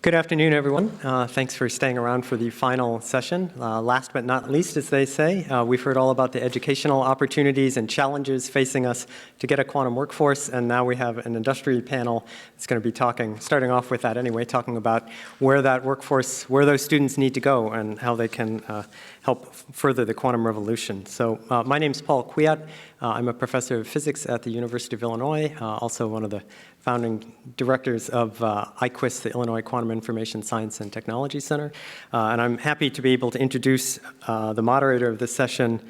Good afternoon, everyone. Thanks for staying around for the final session. Last but not least, as they say, we've heard all about the educational opportunities and challenges facing us to get a quantum workforce, and now we have an industry panel that's going to be starting off with that anyway, talking about where that workforce, where those students need to go and how they can help further the quantum revolution. So my name's Paul Kwiat. I'm a professor of physics at the University of Illinois, also one of the founding directors of IQUIS, the Illinois Quantum Information Science and Technology Center. And I'm happy to be able to introduce the moderator of this session,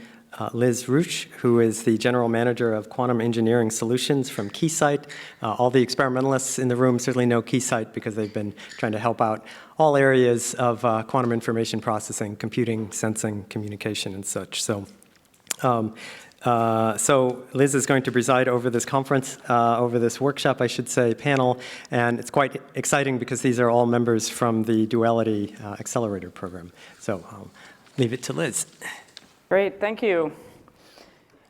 Liz Rouch, who is the general manager of quantum engineering solutions from Keysight. All the experimentalists in the room certainly know Keysight because they've been trying to help out all areas of quantum information processing, computing, sensing, communication, and such. So Liz is going to preside over this conference, over this workshop, I should say, panel, and it's quite exciting because these are all members from the Duality Accelerator program. So I'll leave it to Liz. Great, thank you.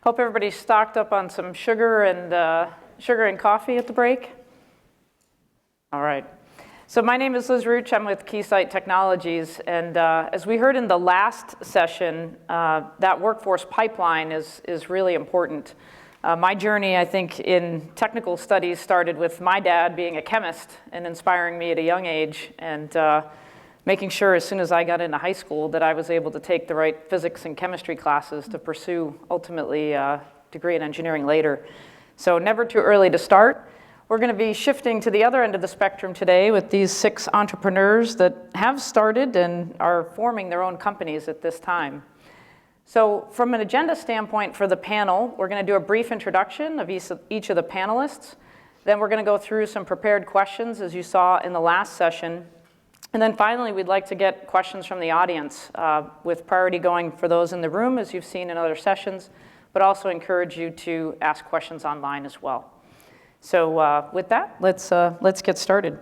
Hope everybody's stocked up on some sugar and coffee at the break. All right. So my name is Liz Rouch. I'm with Keysight Technologies, and as we heard in the last session, that workforce pipeline is really important. My journey, I think, in technical studies started with my dad being a chemist and inspiring me at a young age, and making sure as soon as I got into high school that I was able to take the right physics and chemistry classes to pursue ultimately a degree in engineering later. So never too early to start. We're going to be shifting to the other end of the spectrum today with these 6 entrepreneurs that have started and are forming their own companies at this time. So from an agenda standpoint for the panel, we're going to do a brief introduction of each of the panelists. Then we're going to go through some prepared questions, as you saw in the last session. And then finally, we'd like to get questions from the audience, with priority going for those in the room, as you've seen in other sessions, but also encourage you to ask questions online as well. So with that, let's get started.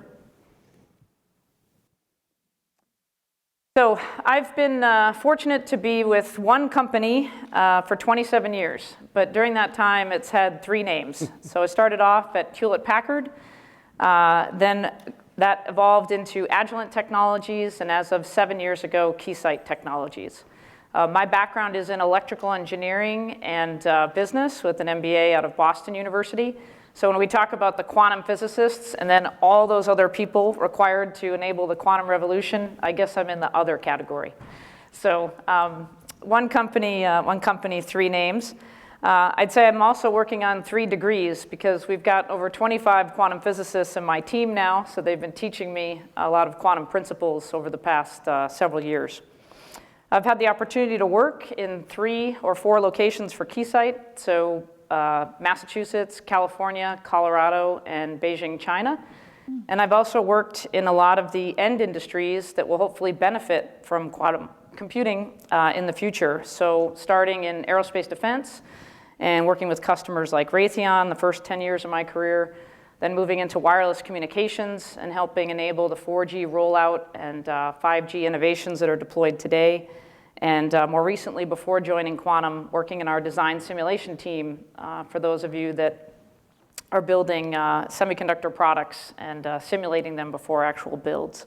So I've been fortunate to be with one company for 27 years, but during that time, it's had 3 names. So I started off at Hewlett-Packard, then that evolved into Agilent Technologies, and as of 7 years ago, Keysight Technologies. My background is in electrical engineering and business with an MBA out of Boston University. So when we talk about the quantum physicists and then all those other people required to enable the quantum revolution, I guess I'm in the other category. So one company, 3 names. I'd say I'm also working on 3 degrees because we've got over 25 quantum physicists in my team now, so they've been teaching me a lot of quantum principles over the past several years. I've had the opportunity to work in 3 or 4 locations for Keysight, so Massachusetts, California, Colorado, and Beijing, China. And I've also worked in a lot of the end industries that will hopefully benefit from quantum computing in the future. So starting in aerospace defense, and working with customers like Raytheon the first 10 years of my career, then moving into wireless communications and helping enable the 4G rollout and 5G innovations that are deployed today. And more recently, before joining Quantum, working in our design simulation team for those of you that are building semiconductor products and simulating them before actual builds.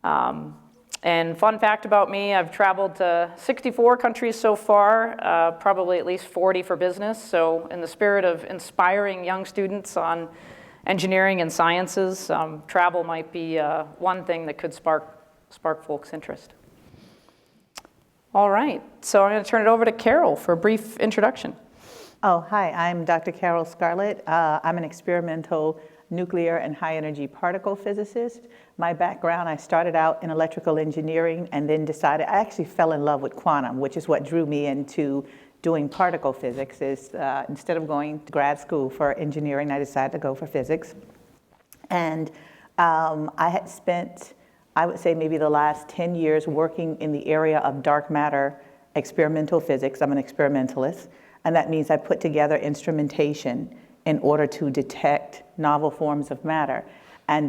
And fun fact about me, I've traveled to 64 countries so far, probably at least 40 for business. So in the spirit of inspiring young students on engineering and sciences, travel might be one thing that could spark folks' interest. All right, so I'm going to turn it over to Carol for a brief introduction. Oh, hi, I'm Dr. Carol Scarlett. I'm an experimental nuclear and high-energy particle physicist. My background, I started out in electrical engineering and then decided, I actually fell in love with quantum, which is what drew me into doing particle physics. Instead of going to grad school for engineering, I decided to go for physics. And I had spent, I would say, maybe the last 10 years working in the area of dark matter experimental physics. I'm an experimentalist, and that means I put together instrumentation in order to detect novel forms of matter. And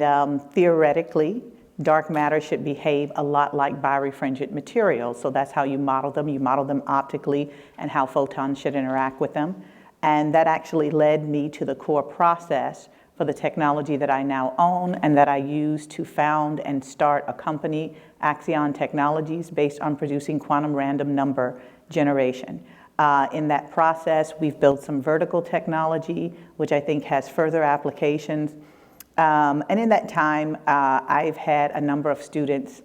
theoretically, dark matter should behave a lot like birefringent materials. So that's how you model them. You model them optically and how photons should interact with them. And that actually led me to the core process for the technology that I now own and that I use to found and start a company, Axion Technologies, based on producing quantum random number generation. In that process, we've built some vertical technology, which I think has further applications. And in that time, I've had a number of students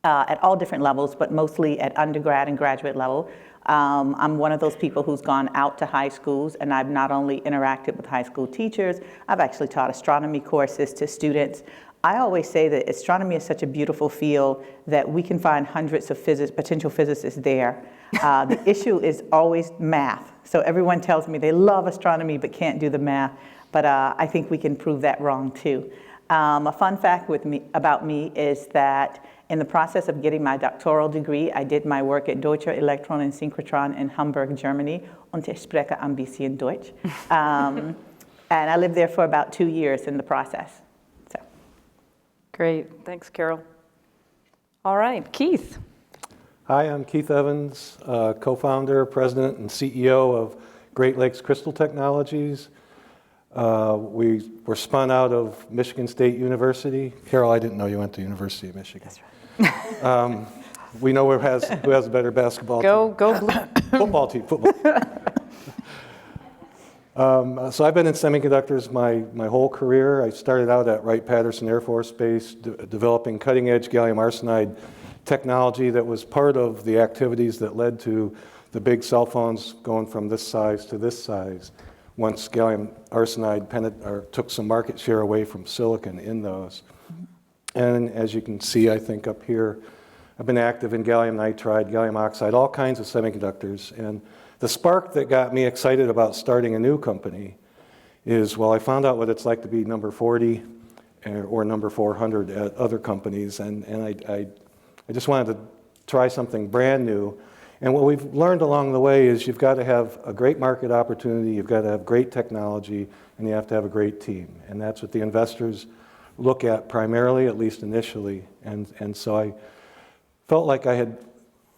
at all different levels, but mostly at undergrad and graduate level. I'm one of those people who's gone out to high schools, and I've not only interacted with high school teachers, I've actually taught astronomy courses to students. I always say that astronomy is such a beautiful field that we can find hundreds of potential physicists there. The issue is always math. So everyone tells me they love astronomy but can't do the math, but I think we can prove that wrong too. A fun fact about me is that in the process of getting my doctoral degree, I did my work at Deutsche Elektron- und Synchrotron in Hamburg, Germany, und ich spreche ein bisschen Deutsch. And I lived there for about 2 years in the process. So. Great, thanks, Carol. All right, Keith. Hi, I'm Keith Evans, co-founder, president, and CEO of Great Lakes Crystal Technologies. We were spun out of Michigan State University. Carol, I didn't know you went to University of Michigan. That's right. We know who has a better basketball team. Go Blue. Football team, football. So I've been in semiconductors my whole career. I started out at Wright-Patterson Air Force Base, developing cutting-edge gallium arsenide technology that was part of the activities that led to the big cell phones going from this size to this size. Once gallium arsenide took some market share away from silicon in those. And as you can see, I think up here, I've been active in gallium nitride, gallium oxide, all kinds of semiconductors. And the spark that got me excited about starting a new company is, well, I found out what it's like to be number 40 or number 400 at other companies. And I just wanted to try something brand new. And what we've learned along the way is you've got to have a great market opportunity, you've got to have great technology, and you have to have a great team. And that's what the investors look at primarily, at least initially. And so I felt like I had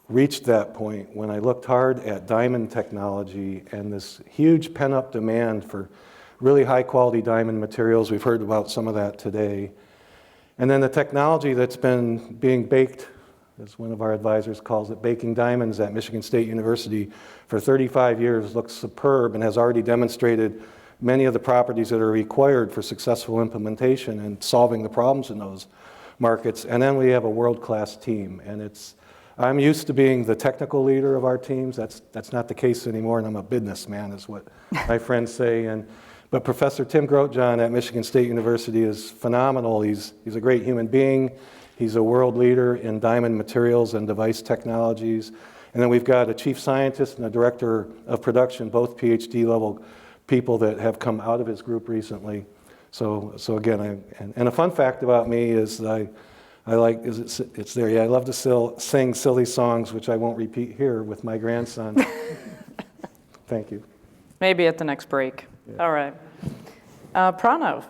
reached that point when I looked hard at diamond technology and this huge pent-up demand for really high-quality diamond materials. We've heard about some of that today. And then the technology that's been being baked, as one of our advisors calls it, baking diamonds at Michigan State University for 35 years, looks superb and has already demonstrated many of the properties that are required for successful implementation and solving the problems in those markets. And then we have a world-class team. And I'm used to being the technical leader of our teams. That's not the case anymore, and I'm a businessman, is what my friends say. But Professor Tim Grotjohn at Michigan State University is phenomenal. He's a great human being. He's a world leader in diamond materials and device technologies. And then we've got a chief scientist and a director of production, both PhD level people that have come out of his group recently. So again, and a fun fact about me is I like, it's there, yeah, I love to sing silly songs, which I won't repeat here with my grandson. Thank you. Maybe at the next break. Yeah. All right. Pranav.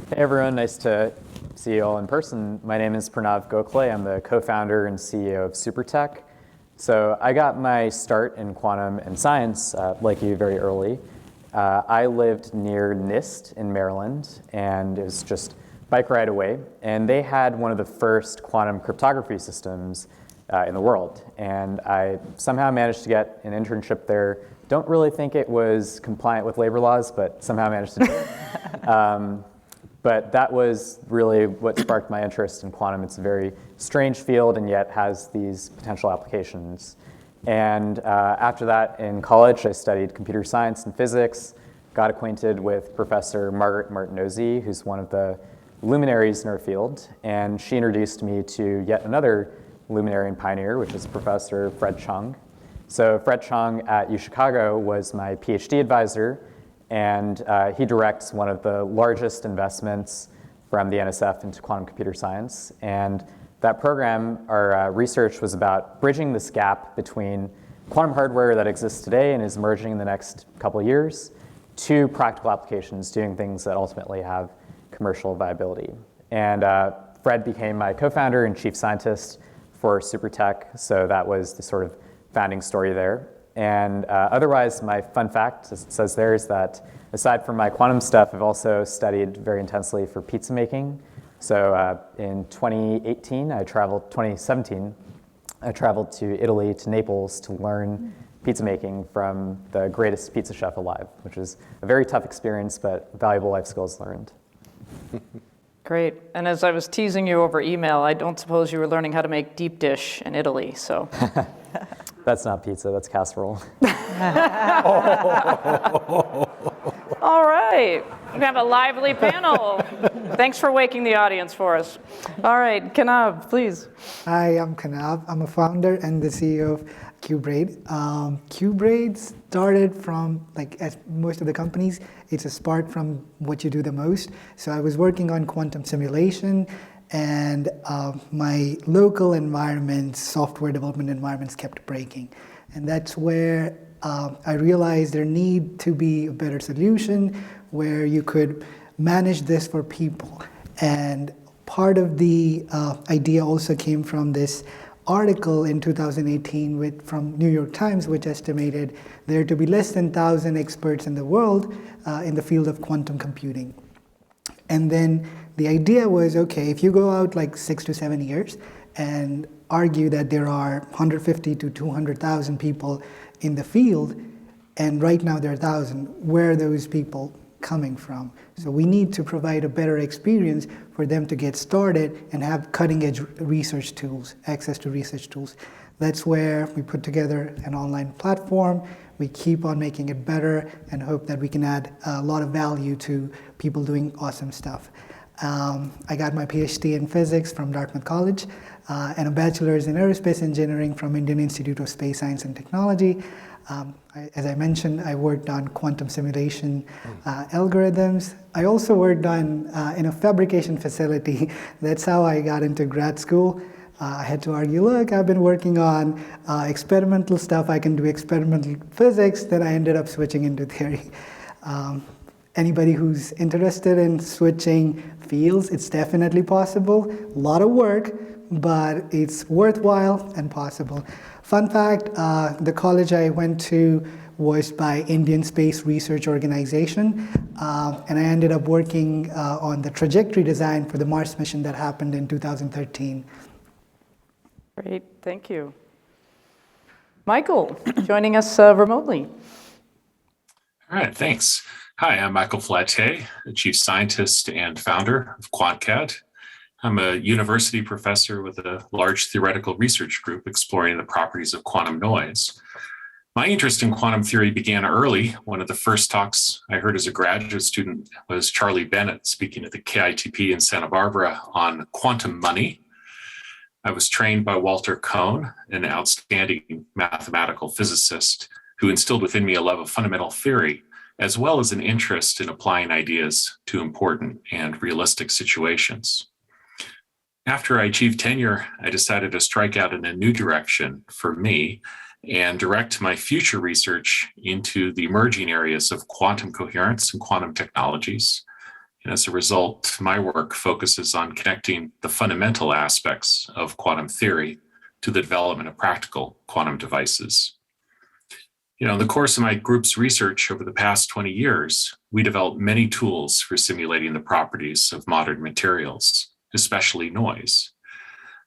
Hey everyone, nice to see you all in person. My name is Pranav Gokhale. I'm the co-founder and CEO of Super.tech. So I got my start in quantum and science, like you, very early. I lived near NIST in Maryland, and it was just bike ride away. And they had one of the first quantum cryptography systems in the world. And I somehow managed to get an internship there. Don't really think it was compliant with labor laws, but somehow managed to do it. But that was really what sparked my interest in quantum. It's a very strange field and yet has these potential applications. And after that, in college, I studied computer science and physics, got acquainted with Professor Margaret Martinozzi, who's one of the luminaries in our field. And she introduced me to yet another luminary and pioneer, which is Professor Fred Chung. So Fred Chung at UChicago was my PhD advisor. And he directs one of the largest investments from the NSF into quantum computer science. And that program, our research was about bridging this gap between quantum hardware that exists today and is emerging in the next couple of years to practical applications, doing things that ultimately have commercial viability. And Fred became my co-founder and chief scientist for Super.tech, so that was the sort of founding story there. And otherwise, my fun fact, as it says there, is that aside from my quantum stuff, I've also studied very intensely for pizza making. So in 2017, I traveled to Italy, to Naples, to learn pizza making from the greatest pizza chef alive, which is a very tough experience, but valuable life skills learned. Great. And as I was teasing you over email, I don't suppose you were learning how to make deep dish in Italy, so. That's not pizza, that's casserole. All right. We have a lively panel. Thanks for waking the audience for us. All right, Kanav, please. Hi, I'm Kanav. I'm a founder and the CEO of qBraid. qBraid started from, like as most of the companies, it's a spark from what you do the most. So I was working on quantum simulation, and my local environments, software development environments, kept breaking. And that's where I realized there need to be a better solution where you could manage this for people. And part of the idea also came from this article in 2018 from New York Times, which estimated there to be less than 1,000 experts in the world in the field of quantum computing. And then the idea was, okay, if you go out like 6 to 7 years and argue that there are 150 to 200,000 people in the field, and right now there are 1,000, where are those people coming from? So we need to provide a better experience for them to get started and have cutting-edge research tools, access to research tools. That's where we put together an online platform. We keep on making it better and hope that we can add a lot of value to people doing awesome stuff. I got my PhD in physics from Dartmouth College and a bachelor's in aerospace engineering from Indian Institute of Space Science and Technology. As I mentioned, I worked on quantum simulation algorithms. I also worked on in a fabrication facility. That's how I got into grad school. I had to argue, look, I've been working on experimental stuff. I can do experimental physics. Then I ended up switching into theory. Anybody who's interested in switching fields, it's definitely possible. A lot of work, but it's worthwhile and possible. Fun fact, the college I went to was by Indian Space Research Organization, and I ended up working on the trajectory design for the Mars mission that happened in 2013. Great, thank you. Michael, joining us remotely. All right, thanks. Hi, I'm Michael Flatté, the Chief Scientist and founder of QuantCAD. I'm a university professor with a large theoretical research group exploring the properties of quantum noise. My interest in quantum theory began early. One of the first talks I heard as a graduate student was Charlie Bennett speaking at the KITP in Santa Barbara on quantum money. I was trained by Walter Kohn, an outstanding mathematical physicist who instilled within me a love of fundamental theory, as well as an interest in applying ideas to important and realistic situations. After I achieved tenure, I decided to strike out in a new direction for me and direct my future research into the emerging areas of quantum coherence and quantum technologies. And as a result, my work focuses on connecting the fundamental aspects of quantum theory to the development of practical quantum devices. In the course of my group's research over the past 20 years, we developed many tools for simulating the properties of modern materials, especially noise.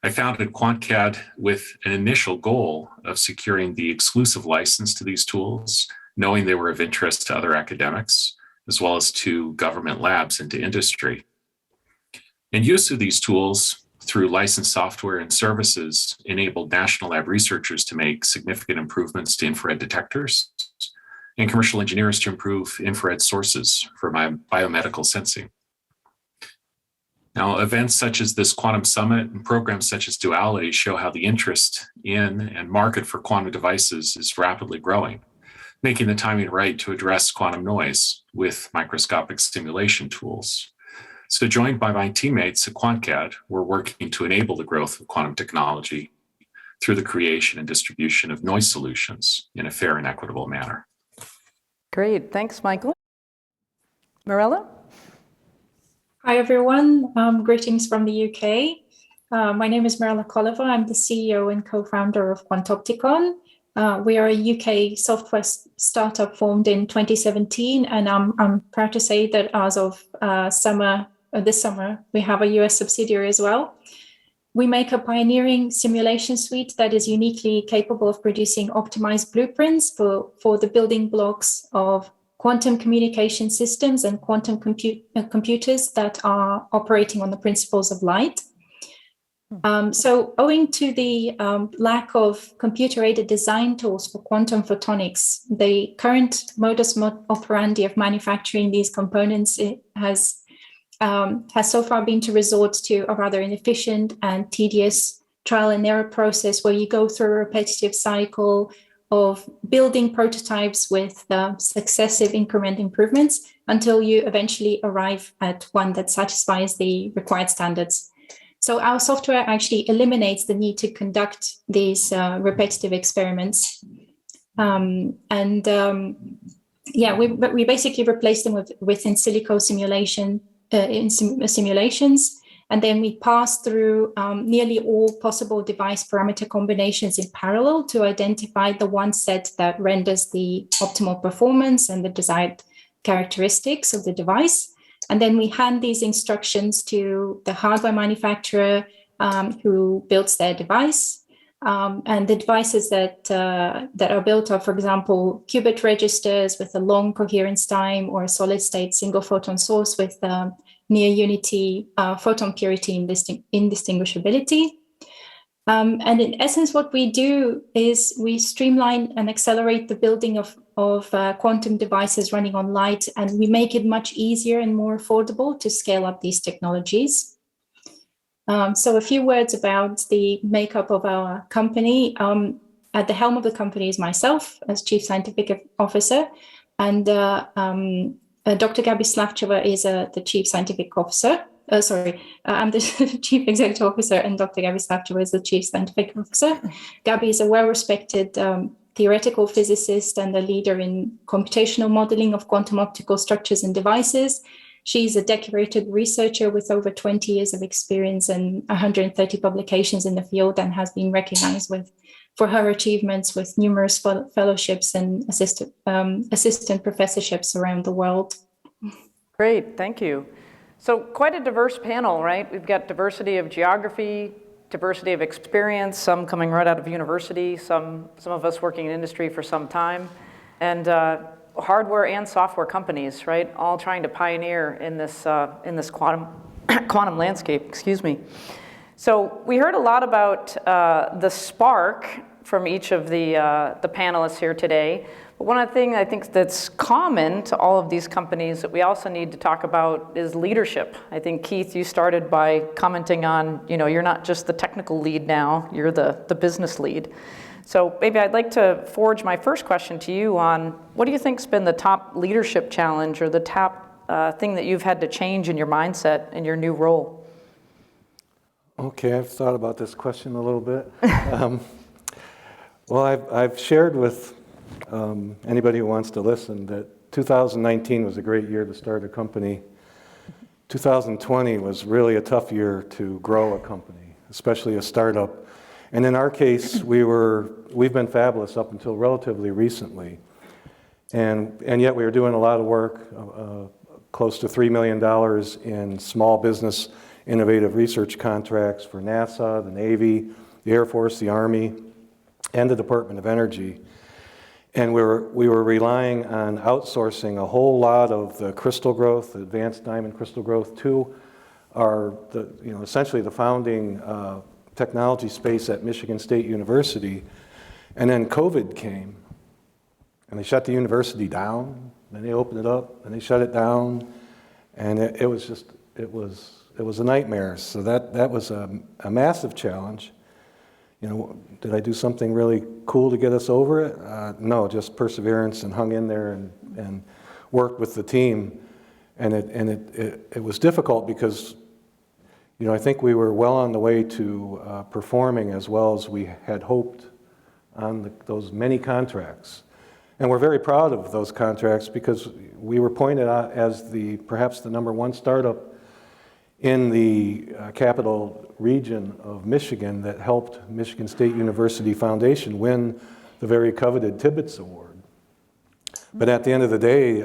I founded QuantCAD with an initial goal of securing the exclusive license to these tools, knowing they were of interest to other academics, as well as to government labs and to industry. And use of these tools through licensed software and services enabled national lab researchers to make significant improvements to infrared detectors and commercial engineers to improve infrared sources for biomedical sensing. Now, events such as this Quantum Summit and programs such as Duality show how the interest in and market for quantum devices is rapidly growing, making the timing right to address quantum noise with microscopic simulation tools. So joined by my teammates at QuantCAD, we're working to enable the growth of quantum technology through the creation and distribution of noise solutions in a fair and equitable manner. Great, thanks, Michael. Mirella? Hi, everyone. Greetings from the UK. My name is Mirella Koleva. I'm the CEO and co-founder of Quantopticon. We are a UK software startup formed in 2017, and I'm proud to say that as of this summer, we have a US subsidiary as well. We make a pioneering simulation suite that is uniquely capable of producing optimized blueprints for the building blocks of quantum communication systems and quantum computers that are operating on the principles of light. So owing to the lack of computer-aided design tools for quantum photonics, the current modus operandi of manufacturing these components has so far been to resort to a rather inefficient and tedious trial and error process where you go through a repetitive cycle of building prototypes with successive increment improvements until you eventually arrive at one that satisfies the required standards. So our software actually eliminates the need to conduct these repetitive experiments. We basically replace them with in silico simulations, and then we pass through nearly all possible device parameter combinations in parallel to identify the one set that renders the optimal performance and the desired characteristics of the device. And then we hand these instructions to the hardware manufacturer who builds their device. And the devices that are built are, for example, qubit registers with a long coherence time, or a solid state single photon source with near unity photon purity indistinguishability. And in essence, what we do is we streamline and accelerate the building of quantum devices running on light, and we make it much easier and more affordable to scale up these technologies. So a few words about the makeup of our company. At the helm of the company is myself as Chief Scientific Officer, and Dr. Gabi Slavcheva is the Chief Scientific Officer. I'm the Chief Executive Officer, and Dr. Gabi Slavcheva is the Chief Scientific Officer. Gabi is a well-respected theoretical physicist and a leader in computational modeling of quantum optical structures and devices. She's a decorated researcher with over 20 years of experience and 130 publications in the field, and has been recognized for her achievements with numerous fellowships and assistant professorships around the world. Great, thank you. So quite a diverse panel, right? We've got diversity of geography, diversity of experience, some coming right out of university, some of us working in industry for some time, and hardware and software companies, right? All trying to pioneer in this quantum landscape, excuse me. So we heard a lot about the spark from each of the panelists here today. But one of the things I think that's common to all of these companies that we also need to talk about is leadership. I think, Keith, you started by commenting on, you're not just the technical lead now, you're the business lead. So maybe I'd like to forge my first question to you on what do you think's been the top leadership challenge or the top thing that you've had to change in your mindset in your new role? Okay, I've thought about this question a little bit. Well, I've shared with anybody who wants to listen that 2019 was a great year to start a company. 2020 was really a tough year to grow a company, especially a startup. And in our case, we've been fabulous up until relatively recently. And yet we were doing a lot of work, close to $3 million in small business innovative research contracts for NASA, the Navy, the Air Force, the Army, and the Department of Energy. And we were relying on outsourcing a whole lot of the crystal growth, the advanced diamond crystal growth, to essentially the founding technology space at Michigan State University. And then COVID came, and they shut the university down, then they opened it up, and they shut it down, and it was a nightmare. So that was a massive challenge. Did I do something really cool to get us over it? No, just perseverance, and hung in there and worked with the team. And it was difficult because I think we were well on the way to performing as well as we had hoped on those many contracts. And we're very proud of those contracts because we were pointed out as perhaps the #1 startup in the capital region of Michigan that helped Michigan State University Foundation win the very coveted Tibbetts Award. But at the end of the day,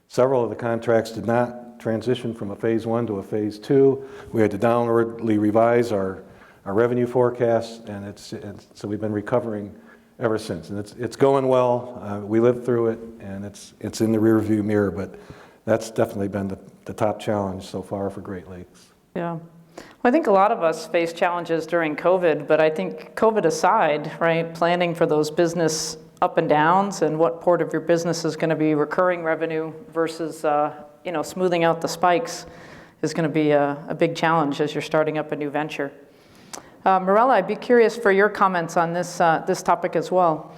several of the contracts did not transition from a phase 1 to a phase 2. We had to downwardly revise our revenue forecasts, and so we've been recovering ever since. And it's going well. We lived through it, and it's in the rearview mirror, but that's definitely been the top challenge so far for Great Lakes. Yeah. Well, I think a lot of us faced challenges during COVID, but I think COVID aside, right, planning for those business up and downs and what part of your business is going to be recurring revenue versus smoothing out the spikes is going to be a big challenge as you're starting up a new venture. Mirella, I'd be curious for your comments on this topic as well.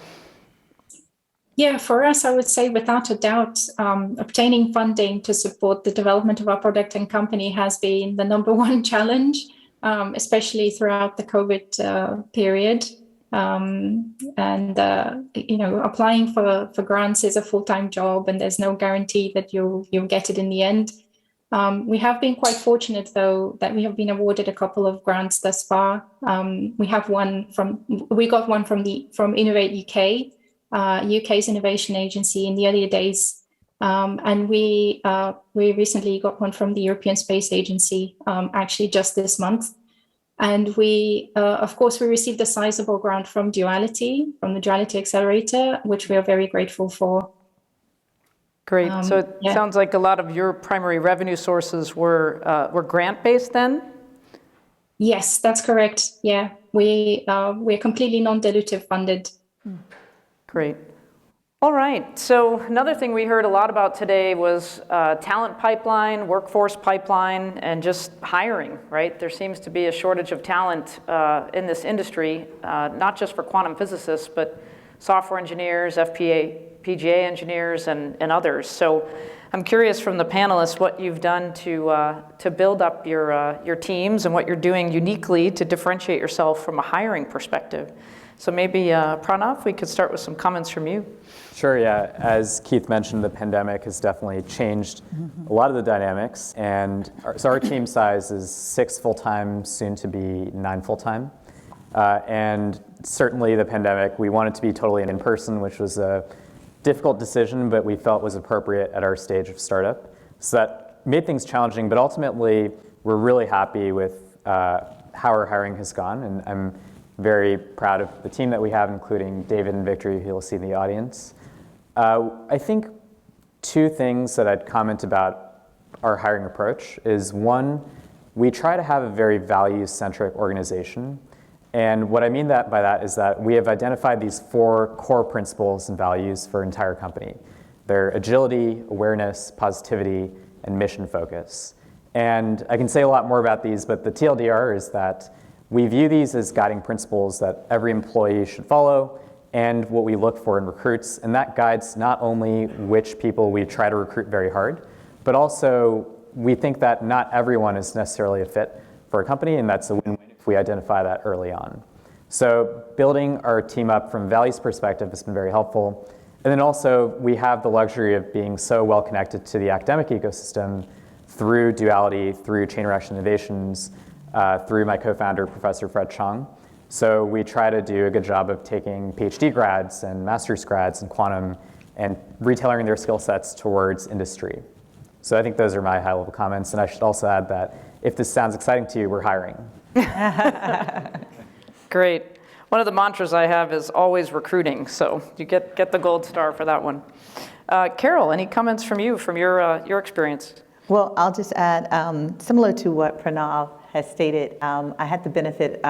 Yeah, for us, I would say without a doubt, obtaining funding to support the development of our product and company has been the number one challenge, especially throughout the COVID period. Applying for grants is a full-time job, and there's no guarantee that you'll get it in the end. We have been quite fortunate, though, that we have been awarded a couple of grants thus far. We got one from Innovate UK. UK's innovation agency in the earlier days, and we recently got one from the European Space Agency, actually just this month. And we, of course, we received a sizable grant from Duality, from the Duality Accelerator, which we are very grateful for. Great. So it sounds like a lot of your primary revenue sources were grant-based then? Yes, that's correct. Yeah, we're completely non-dilutive funded. Great. All right. So another thing we heard a lot about today was talent pipeline, workforce pipeline, and just hiring, right? There seems to be a shortage of talent in this industry, not just for quantum physicists, but software engineers, FPGA engineers, and others. So I'm curious from the panelists what you've done to build up your teams and what you're doing uniquely to differentiate yourself from a hiring perspective. So maybe, Pranav, we could start with some comments from you. Sure, yeah. As Keith mentioned, the pandemic has definitely changed a lot of the dynamics. And our team size is 6 full-time, soon to be 9 full-time. And certainly the pandemic, we wanted to be totally in person, which was a difficult decision, but we felt was appropriate at our stage of startup. So that made things challenging, but ultimately we're really happy with how our hiring has gone. And I'm very proud of the team that we have, including David and Victory, who you'll see in the audience. I think 2 things that I'd comment about our hiring approach is, one, we try to have a very values-centric organization. And what I mean by that is that we have identified these 4 core principles and values for our entire company. They're agility, awareness, positivity, and mission focus. And I can say a lot more about these, but the TLDR is that we view these as guiding principles that every employee should follow and what we look for in recruits. And that guides not only which people we try to recruit very hard, but also we think that not everyone is necessarily a fit for a company, and that's a win-win if we identify that early on. So building our team up from a values perspective has been very helpful. And then also we have the luxury of being so well connected to the academic ecosystem through Duality, through Chain Reaction Innovations, through my co-founder, Professor Fred Chong. So we try to do a good job of taking PhD grads and master's grads in quantum and retailoring their skill sets towards industry. So I think those are my high-level comments. And I should also add that if this sounds exciting to you, we're hiring. Great. One of the mantras I have is always recruiting. So you get the gold star for that one. Carol, any comments from you, from your experience? Well, I'll just add, similar to what Pranav has stated, I had the benefit,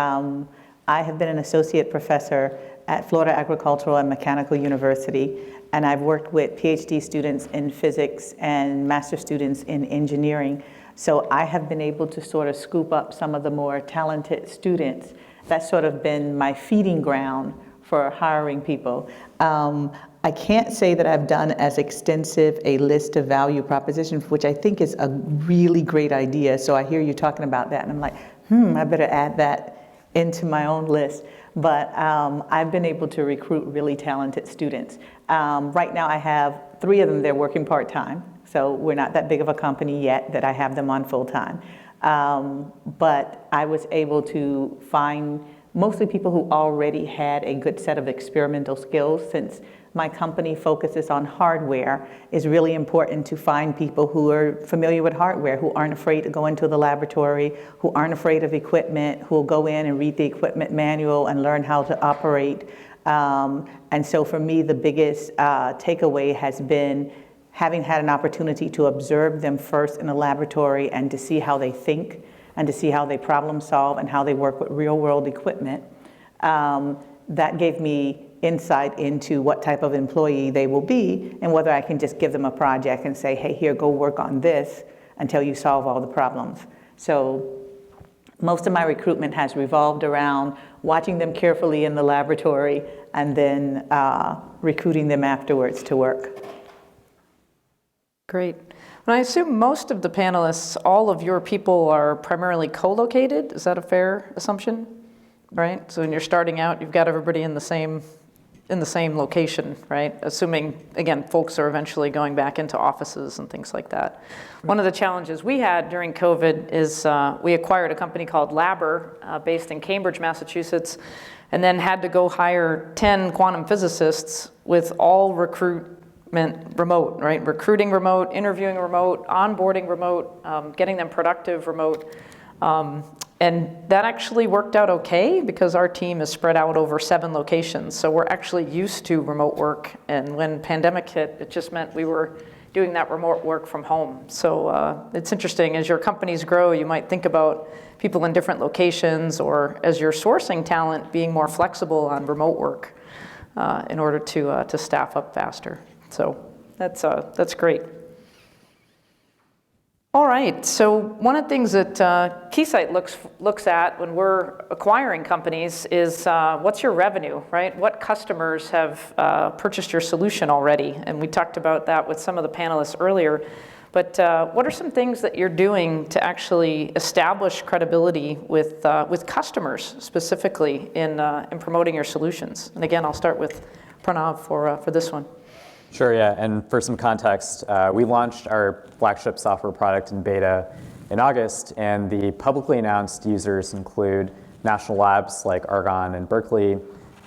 I have been an associate professor at Florida Agricultural and Mechanical University, and I've worked with PhD students in physics and master students in engineering. So I have been able to sort of scoop up some of the more talented students. That's sort of been my feeding ground for hiring people. I can't say that I've done as extensive a list of value propositions, which I think is a really great idea. So I hear you talking about that, and I'm like, I better add that into my own list. But I've been able to recruit really talented students. Right now I have 3 of them, they're working part-time. So we're not that big of a company yet that I have them on full-time. But I was able to find mostly people who already had a good set of experimental skills. Since my company focuses on hardware, it's really important to find people who are familiar with hardware, who aren't afraid to go into the laboratory, who aren't afraid of equipment, who will go in and read the equipment manual and learn how to operate. And so for me, the biggest takeaway has been having had an opportunity to observe them first in a laboratory and to see how they think and to see how they problem solve and how they work with real world equipment. That gave me insight into what type of employee they will be and whether I can just give them a project and say, hey, here, go work on this until you solve all the problems. So most of my recruitment has revolved around watching them carefully in the laboratory and then recruiting them afterwards to work. Great. And I assume most of the panelists, all of your people are primarily co-located. Is that a fair assumption? Right? So when you're starting out, you've got everybody in the same location, right? Assuming, again, folks are eventually going back into offices and things like that. One of the challenges we had during COVID is we acquired a company called Labber based in Cambridge, Massachusetts, and then had to go hire 10 quantum physicists with all recruitment remote, right? Recruiting remote, interviewing remote, onboarding remote, getting them productive remote. And that actually worked out okay because our team is spread out over 7 locations. So we're actually used to remote work. And when pandemic hit, it just meant we were doing that remote work from home. So it's interesting, as your companies grow, you might think about people in different locations, or as you're sourcing talent, being more flexible on remote work in order to staff up faster. So that's great. All right, so one of the things that Keysight looks at when we're acquiring companies is what's your revenue, right? What customers have purchased your solution already? And we talked about that with some of the panelists earlier. But what are some things that you're doing to actually establish credibility with customers specifically in promoting your solutions? And again, I'll start with Pranav for this one. Sure, yeah, and for some context, we launched our flagship software product in beta in August, and the publicly announced users include national labs like Argonne and Berkeley,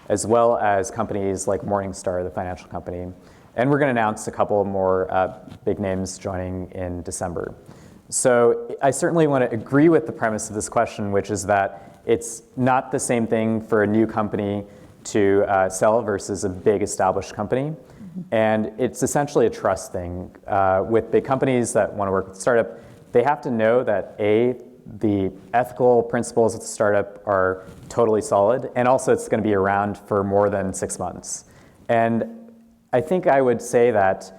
as well as companies like Morningstar, the financial company. And we're going to announce a couple more big names joining in December. So I certainly want to agree with the premise of this question, which is that it's not the same thing for a new company to sell versus a big established company. And it's essentially a trust thing. With big companies that want to work with a startup, they have to know that the ethical principles of the startup are totally solid, and also it's going to be around for more than 6 months. And I think I would say that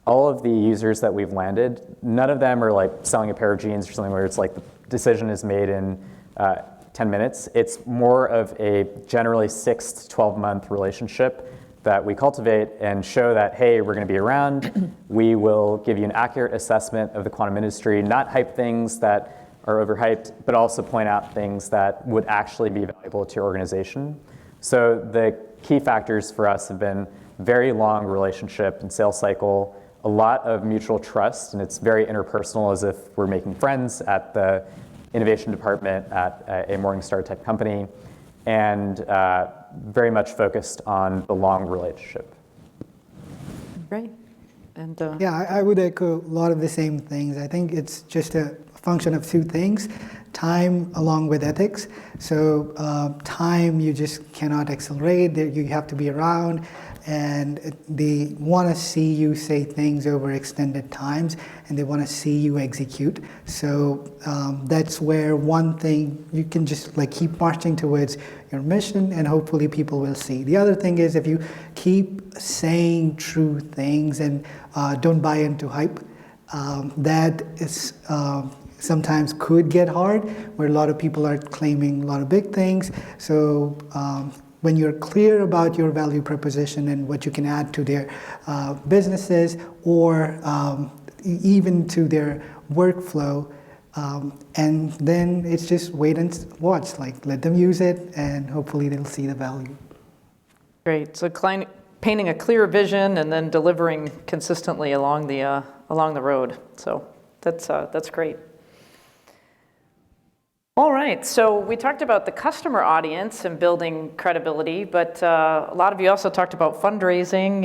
all of the users that we've landed, none of them are like selling a pair of jeans or something where it's like the decision is made in 10 minutes. It's more of a generally 6 to 12-month relationship that we cultivate and show that, hey, we're going to be around. We will give you an accurate assessment of the quantum industry, not hype things that are overhyped, but also point out things that would actually be valuable to your organization. So the key factors for us have been very long relationship and sales cycle, a lot of mutual trust, and it's very interpersonal, as if we're making friends at the innovation department at a Morningstar type company, and very much focused on the long relationship. Great. And Yeah, I would echo a lot of the same things. I think it's just a function of 2 things: time along with ethics. So time, you just cannot accelerate. You have to be around, and they want to see you say things over extended times, and they want to see you execute. So that's where one thing you can just like keep marching towards your mission, and hopefully people will see. The other thing is, if you keep saying true things and don't buy into hype, that is sometimes could get hard, where a lot of people are claiming a lot of big things. So when you're clear about your value proposition and what you can add to their businesses, or even to their workflow, and then it's just wait and watch, like let them use it, and hopefully they'll see the value. great. So painting a clear vision and then delivering consistently along the road. So that's great. All right, so we talked about the customer audience and building credibility, but a lot of you also talked about fundraising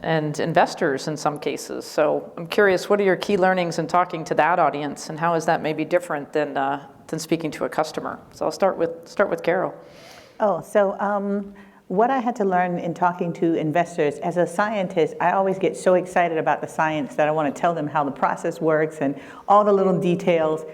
and investors in some cases. So I'm curious, what are your key learnings in talking to that audience, and how is that maybe different than speaking to a customer? So I'll start with Carol. What I had to learn in talking to investors, as a scientist, I always get so excited about the science that I want to tell them how the process works and all the little details.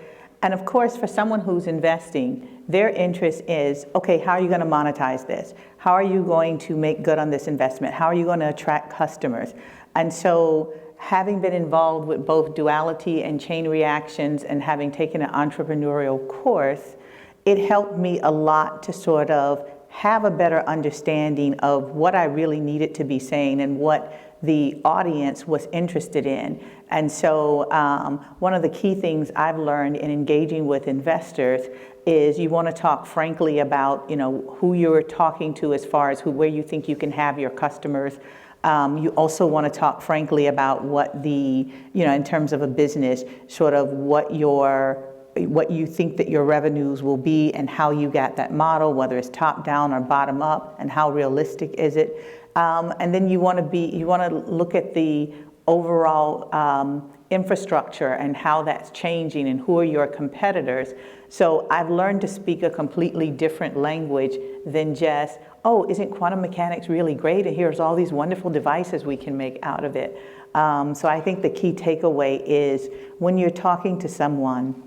And of course, for someone who's investing, their interest is, okay, how are you going to monetize this? How are you going to make good on this investment? How are you going to attract customers? And so having been involved with both duality and chain reactions and having taken an entrepreneurial course, it helped me a lot to sort of have a better understanding of what I really needed to be saying and what the audience was interested in. And so one of the key things I've learned in engaging with investors is you want to talk frankly about, who you're talking to as far as where you think you can have your customers. You also want to talk frankly about what in terms of a business, sort of what you think that your revenues will be and how you got that model, whether it's top down or bottom up, and how realistic is it. And then you want to look at the overall infrastructure and how that's changing and who are your competitors. So I've learned to speak a completely different language than just, oh, isn't quantum mechanics really great? And here's all these wonderful devices we can make out of it. So I think the key takeaway is when you're talking to someone,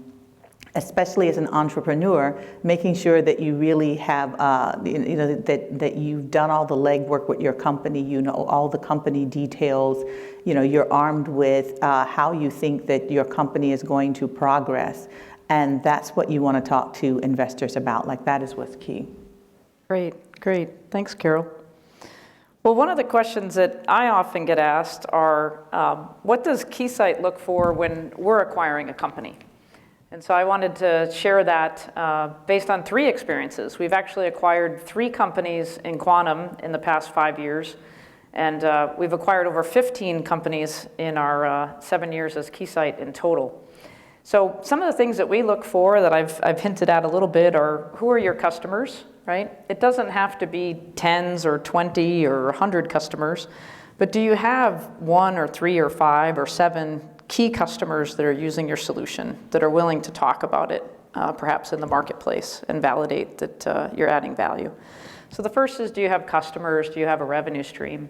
especially as an entrepreneur, making sure that you really have, that you've done all the legwork with your company, all the company details, you're armed with how you think that your company is going to progress. And that's what you want to talk to investors about. Like, that is what's key. Great. Thanks, Carol. Well, one of the questions that I often get asked are, what does Keysight look for when we're acquiring a company? And so I wanted to share that based on 3 experiences. We've actually acquired 3 companies in quantum in the past 5 years, and we've acquired over 15 companies in our 7 years as Keysight in total. So some of the things that we look for that I've hinted at a little bit are, who are your customers, right? It doesn't have to be 10s or 20 or 100 customers, but do you have 1 or 3 or 5 or 7 key customers that are using your solution, that are willing to talk about it, perhaps in the marketplace, and validate that you're adding value? So the first is, do you have customers? Do you have a revenue stream?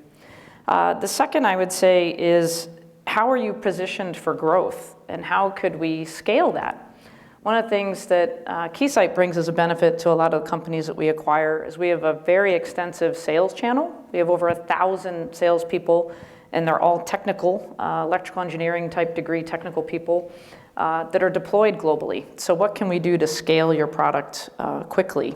The second, I would say, is how are you positioned for growth, and how could we scale that? One of the things that Keysight brings as a benefit to a lot of the companies that we acquire is we have a very extensive sales channel. We have over 1,000 salespeople, and they're all technical, electrical engineering type degree technical people that are deployed globally. So what can we do to scale your product quickly?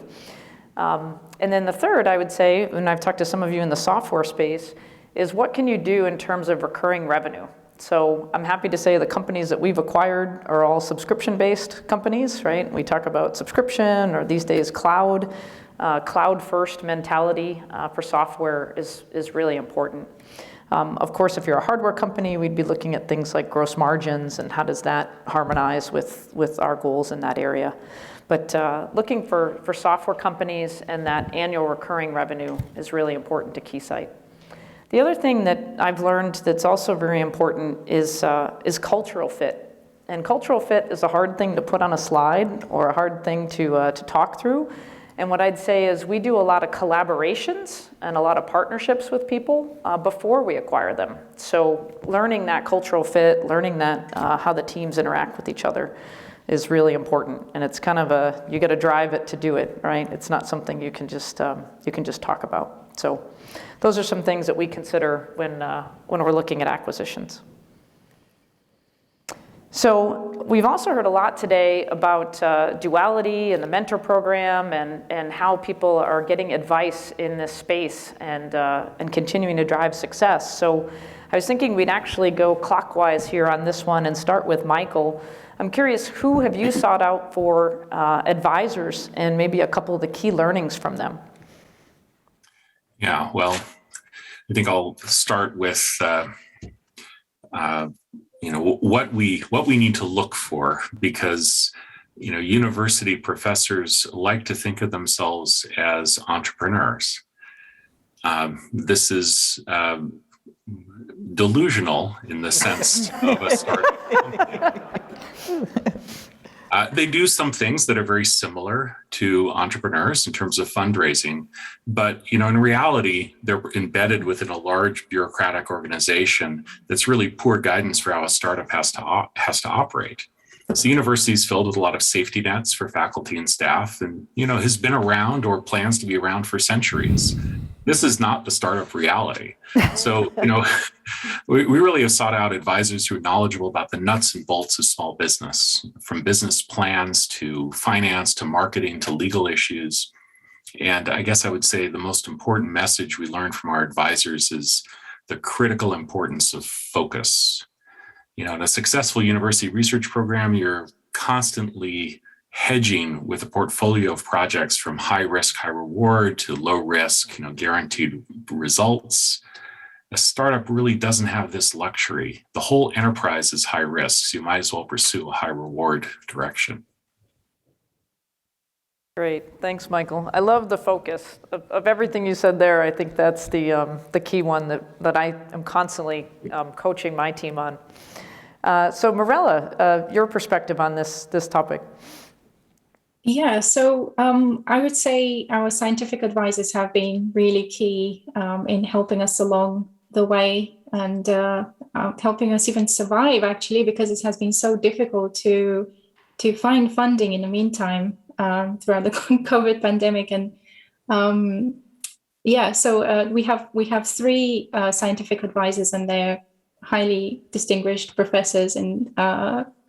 And then the third, I would say, and I've talked to some of you in the software space, is what can you do in terms of recurring revenue? So I'm happy to say the companies that we've acquired are all subscription-based companies, right? We talk about subscription, or these days cloud. Cloud-first mentality for software is really important. Of course, if you're a hardware company, we'd be looking at things like gross margins and how does that harmonize with our goals in that area. But looking for software companies and that annual recurring revenue is really important to Keysight. The other thing that I've learned that's also very important is cultural fit. And cultural fit is a hard thing to put on a slide or a hard thing to talk through. And what I'd say is we do a lot of collaborations and a lot of partnerships with people before we acquire them. So learning that cultural fit, learning that how the teams interact with each other is really important. And it's kind of you got to drive it to do it, right? It's not something you can just talk about. So those are some things that we consider when we're looking at acquisitions. So we've also heard a lot today about duality and the mentor program and how people are getting advice in this space and continuing to drive success. So I was thinking we'd actually go clockwise here on this one and start with Michael. I'm curious, who have you sought out for advisors and maybe a couple of the key learnings from them? Yeah, well, I think I'll start with what we need to look for, because university professors like to think of themselves as entrepreneurs. This is delusional in the sense of a startup. They do some things that are very similar to entrepreneurs in terms of fundraising, but in reality, they're embedded within a large bureaucratic organization that's really poor guidance for how a startup has to operate. So the university is filled with a lot of safety nets for faculty and staff, and has been around or plans to be around for centuries. This is not the startup reality. So, we really have sought out advisors who are knowledgeable about the nuts and bolts of small business, from business plans to finance to marketing to legal issues. And I guess I would say the most important message we learned from our advisors is the critical importance of focus. In a successful university research program, you're constantly hedging with a portfolio of projects from high risk, high reward to low risk, guaranteed results. A startup really doesn't have this luxury. The whole enterprise is high risk, so you might as well pursue a high reward direction. Great, thanks, Michael. I love the focus of everything you said there. I think that's the key one that I am constantly coaching my team on. So Mirella, your perspective on this topic. Yeah, so I would say our scientific advisors have been really key in helping us along the way and helping us even survive, actually, because it has been so difficult to find funding in the meantime throughout the COVID pandemic. And so we have three scientific advisors, and they're highly distinguished professors in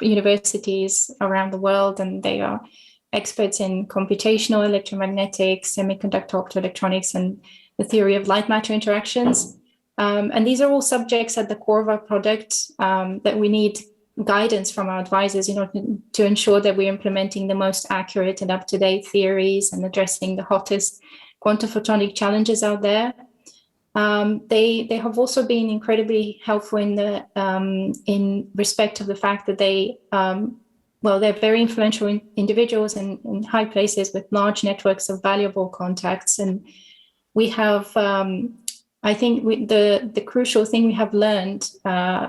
universities around the world, and they are experts in computational electromagnetics, semiconductor optoelectronics, and the theory of light matter interactions. And these are all subjects at the core of our product that we need guidance from our advisors to ensure that we're implementing the most accurate and up-to-date theories and addressing the hottest quantum photonic challenges out there. They have also been incredibly helpful in respect of the fact that they're very influential individuals in high places with large networks of valuable contacts. And we have, I think the crucial thing we have learned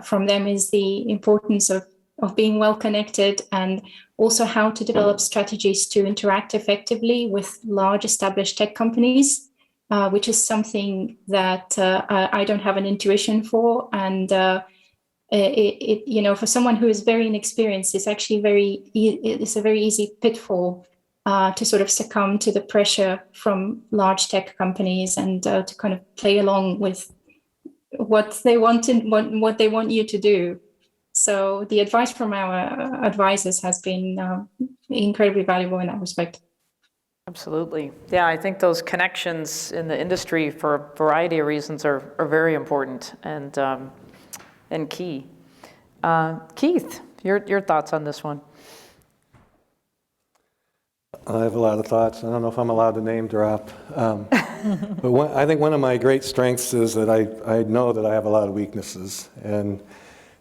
from them is the importance of being well connected, and also how to develop strategies to interact effectively with large established tech companies, which is something that I don't have an intuition for. And for someone who is very inexperienced, it's actually it's a very easy pitfall to sort of succumb to the pressure from large tech companies and to kind of play along with what they want what they want you to do. So the advice from our advisors has been incredibly valuable in that respect. Absolutely. Yeah, I think those connections in the industry for a variety of reasons are very important and key. Keith, your thoughts on this one? I have a lot of thoughts. I don't know if I'm allowed to name drop. But I think one of my great strengths is that I know that I have a lot of weaknesses. And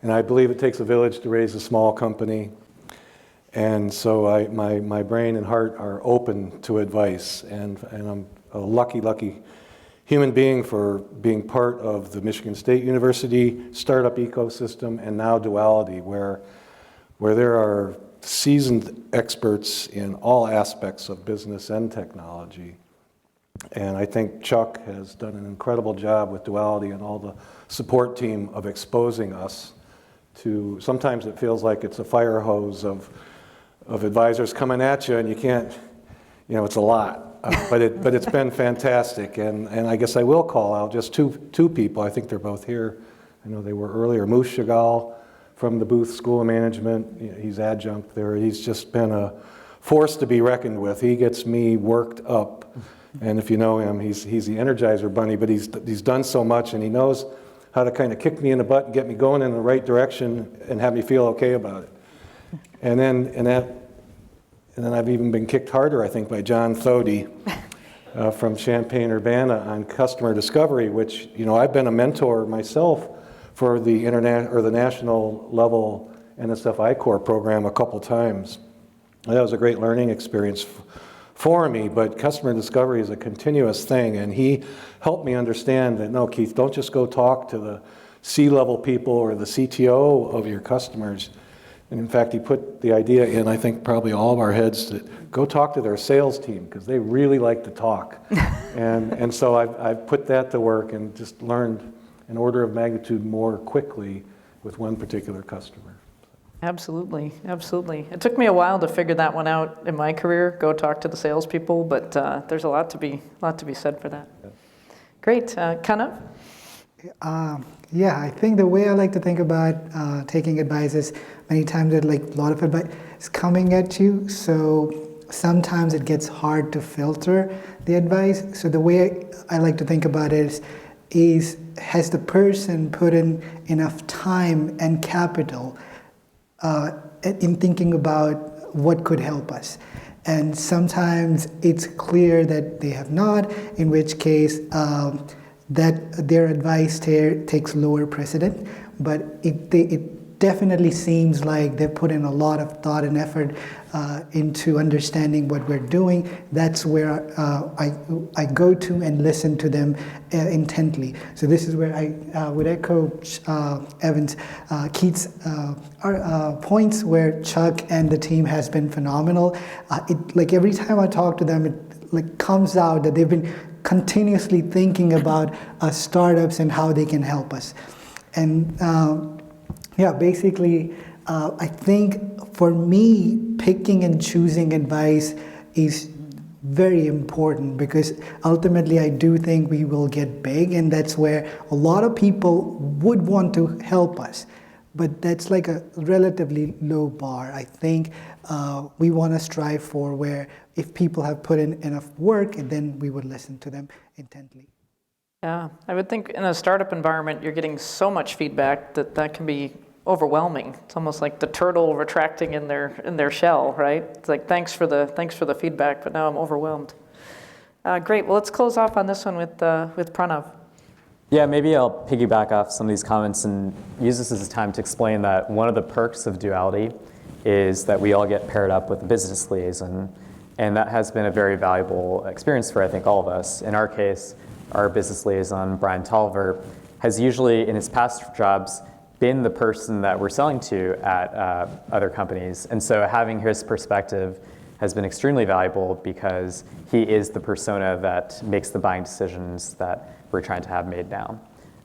I believe it takes a village to raise a small company. And so my brain and heart are open to advice. And I'm a lucky human being for being part of the Michigan State University startup ecosystem, and now Duality, where there are seasoned experts in all aspects of business and technology. And I think Chuck has done an incredible job with Duality and all the support team of exposing us to, sometimes it feels like it's a fire hose of advisors coming at you, and you can't, it's a lot. But it's been fantastic, and I guess I will call out just two people. I think they're both here. I know they were earlier. Moose Chagall from the Booth School of Management. He's adjunct there. He's just been a force to be reckoned with. He gets me worked up, and if you know him, he's the Energizer Bunny. But he's done so much, and he knows how to kind of kick me in the butt and get me going in the right direction and have me feel okay about it. And then I've even been kicked harder, I think, by John Thody from Champaign-Urbana on customer discovery, which, I've been a mentor myself for the national level NSF I-Core program a couple times. That was a great learning experience for me, but customer discovery is a continuous thing, and he helped me understand that, no, Keith, don't just go talk to the C-level people or the CTO of your customers. And in fact, he put the idea in, I think, probably all of our heads, to go talk to their sales team, because they really like to talk. and so I've put that to work and just learned an order of magnitude more quickly with one particular customer. Absolutely, absolutely. It took me a while to figure that one out in my career, go talk to the salespeople, but there's a lot to be said for that. Yeah. Great. Kanav? Yeah, I think the way I like to think about taking advice is many times that like a lot of advice is coming at you, so sometimes it gets hard to filter the advice. So the way I like to think about it is has the person put in enough time and capital in thinking about what could help us? And sometimes it's clear that they have not, in which case that their advice takes lower precedent, but it definitely seems like they've put in a lot of thought and effort into understanding what we're doing. That's where I go to and listen to them intently. So this is where I would echo Keith's points, where Chuck and the team has been phenomenal. Like every time I talk to them, it like comes out that they've been continuously thinking about startups and how they can help us. And basically, I think for me, picking and choosing advice is very important, because ultimately I do think we will get big, and that's where a lot of people would want to help us. But that's like a relatively low bar. I think we want to strive for where if people have put in enough work, and then we would listen to them intently. Yeah, I would think in a startup environment, you're getting so much feedback that can be overwhelming. It's almost like the turtle retracting in their shell, right? It's like, thanks for the feedback, but now I'm overwhelmed. Great. Well, let's close off on this one with Pranav. Yeah, maybe I'll piggyback off some of these comments and use this as a time to explain that one of the perks of duality is that we all get paired up with a business liaison, and that has been a very valuable experience for, I think, all of us. In our case, our business liaison, Brian Tolliver, has usually, in his past jobs, been the person that we're selling to at other companies. And so having his perspective has been extremely valuable, because he is the persona that makes the buying decisions that we're trying to have made now.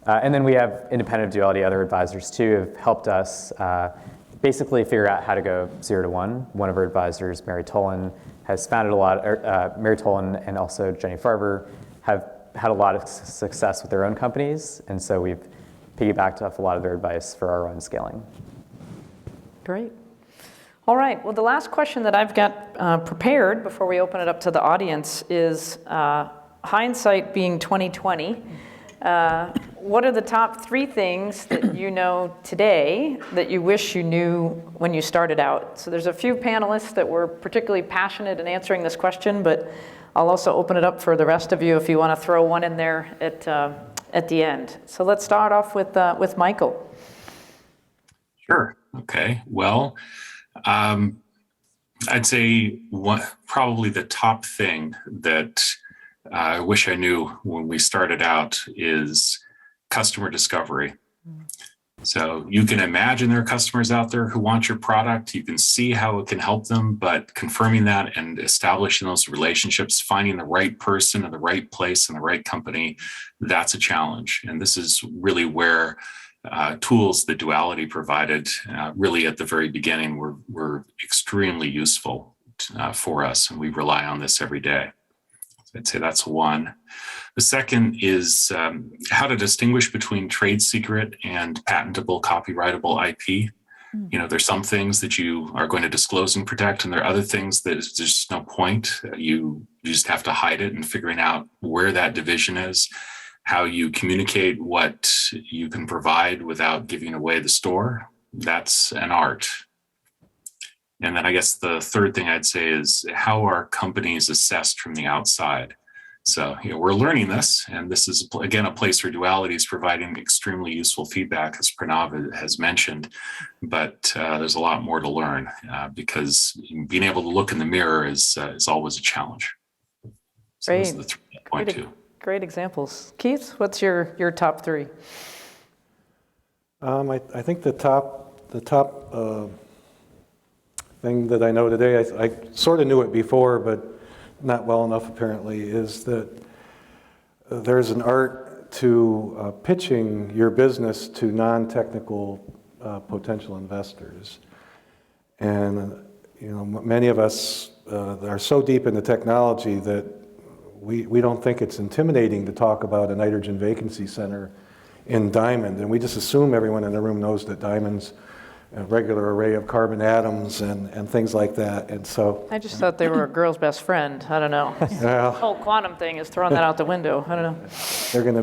And then we have independent of duality, other advisors too, have helped us basically figure out how to go 0 to 1. One of our advisors, Mary Tolan, has founded a lot, Mary Tolan and also Jenny Farber have had a lot of success with their own companies. And so we've piggybacked off a lot of their advice for our own scaling. Great. All right. Well, the last question that I've got prepared before we open it up to the audience is, hindsight being 2020, what are the top 3 things that you know today that you wish you knew when you started out? So there's a few panelists that were particularly passionate in answering this question, but I'll also open it up for the rest of you if you want to throw one in there at the end. So let's start off with Michael. Sure. Okay. Well, I'd say probably the top thing that I wish I knew when we started out is customer discovery. So you can imagine there are customers out there who want your product. You can see how it can help them, but confirming that and establishing those relationships, finding the right person in the right place in the right company, that's a challenge. And this is really where tools that Duality provided really at the very beginning were extremely useful for us. And we rely on this every day. I'd say that's one. The second is how to distinguish between trade secret and patentable, copyrightable IP. You know, there's some things that you are going to disclose and protect, and there are other things that there's just no point. You just have to hide it, and figuring out where that division is, how you communicate what you can provide without giving away the store. That's an art. And then I guess the third thing I'd say is how are companies assessed from the outside? So, we're learning this, and this is, again, a place where duality is providing extremely useful feedback, as Pranav has mentioned, but there's a lot more to learn because being able to look in the mirror is always a challenge. So Great. those are the 3.2. Great examples. Keith, what's your top three? I think the top thing that I know today, I sort of knew it before, but not well enough apparently, is that there's an art to pitching your business to non-technical potential investors. And many of us are so deep into technology that we don't think it's intimidating to talk about a nitrogen vacancy center in diamond, and we just assume everyone in the room knows that diamond's a regular array of carbon atoms and things like that. And so I just thought they were a girl's best friend. I don't know. well, The whole quantum thing is throwing that out the window. I don't know. they're going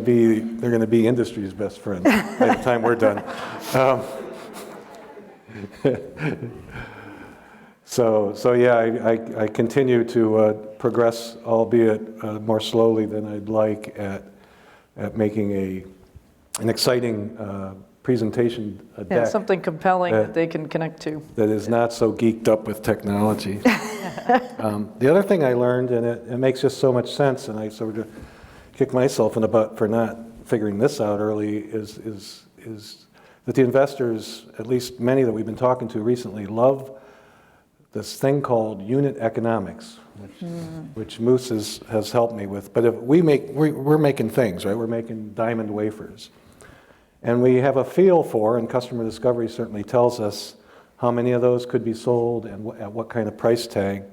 to be industry's best friend by the time we're done. So yeah, I continue to progress, albeit more slowly than I'd like, at making an exciting presentation, a Yeah, deck something compelling that they can connect to. that is not so geeked up with technology. The other thing I learned, and it makes just so much sense, and I sort of kick myself in the butt for not figuring this out early, is that the investors, at least many that we've been talking to recently, love this thing called unit economics, which Moose has helped me with. But if we're making things, right? We're making diamond wafers. And we have a feel for, and customer discovery certainly tells us, how many of those could be sold and at what kind of price tag.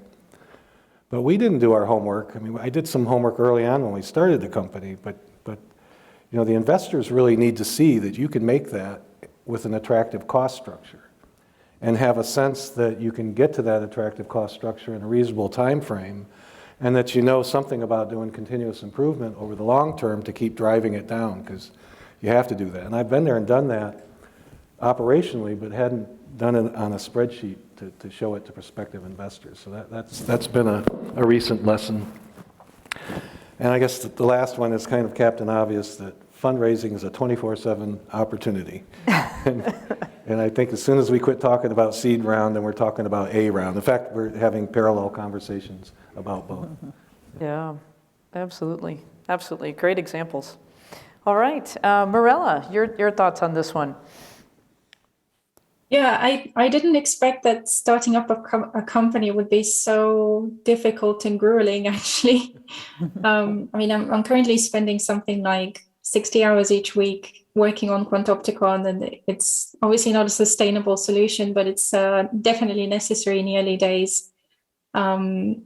But we didn't do our homework. I mean, I did some homework early on when we started the company, but the investors really need to see that you can make that with an attractive cost structure and have a sense that you can get to that attractive cost structure in a reasonable time frame, and that you know something about doing continuous improvement over the long term to keep driving it down, because you have to do that. And I've been there and done that operationally, but hadn't done it on a spreadsheet to show it to prospective investors. So that's been a recent lesson. And I guess the last one is kind of Captain Obvious, that fundraising is a 24/7 opportunity. And I think as soon as we quit talking about seed round, then we're talking about A round. In fact, we're having parallel conversations about both. Yeah, absolutely. Absolutely. Great examples. All right. Mirella, your thoughts on this one? Yeah, I didn't expect that starting up a company would be so difficult and grueling, actually. I mean, I'm currently spending something like 60 hours each week working on Quantopticon, and it's obviously not a sustainable solution, but it's definitely necessary in the early days. Another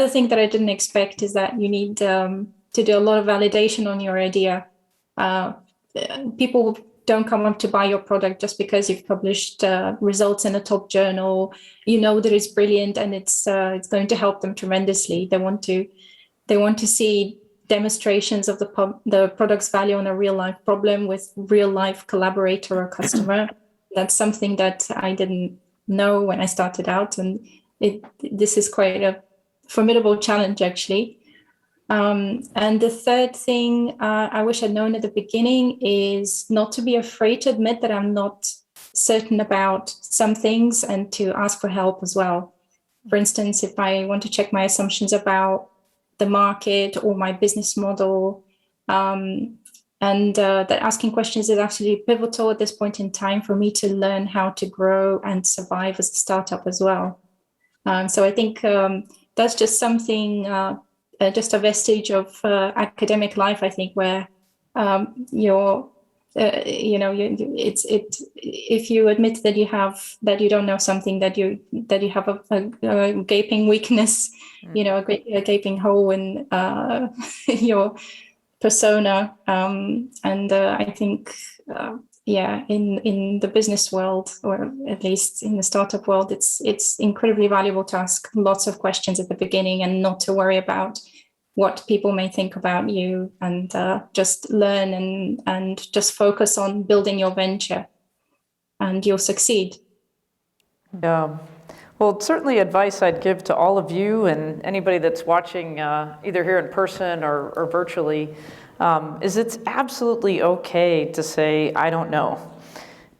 thing that I didn't expect is that you need to do a lot of validation on your idea. People don't come up to buy your product just because you've published results in a top journal. You know that it's brilliant and it's going to help them tremendously. They want to see demonstrations of the product's value on a real life problem with real life collaborator or customer. That's something that I didn't know when I started out, and this is quite a formidable challenge, actually. And the third thing I wish I'd known at the beginning is not to be afraid to admit that I'm not certain about some things and to ask for help as well. For instance, if I want to check my assumptions about the market or my business model, that asking questions is absolutely pivotal at this point in time for me to learn how to grow and survive as a startup as well. So I think that's just something, just a vestige of academic life, I think, where if you admit that you don't know something, that you have a gaping weakness, a gaping hole in your persona, I think in the business world, or at least in the startup world, it's incredibly valuable to ask lots of questions at the beginning and not to worry about what people may think about you, and just learn and just focus on building your venture, and you'll succeed. Yeah. Well, certainly advice I'd give to all of you and anybody that's watching either here in person or virtually is it's absolutely okay to say, I don't know.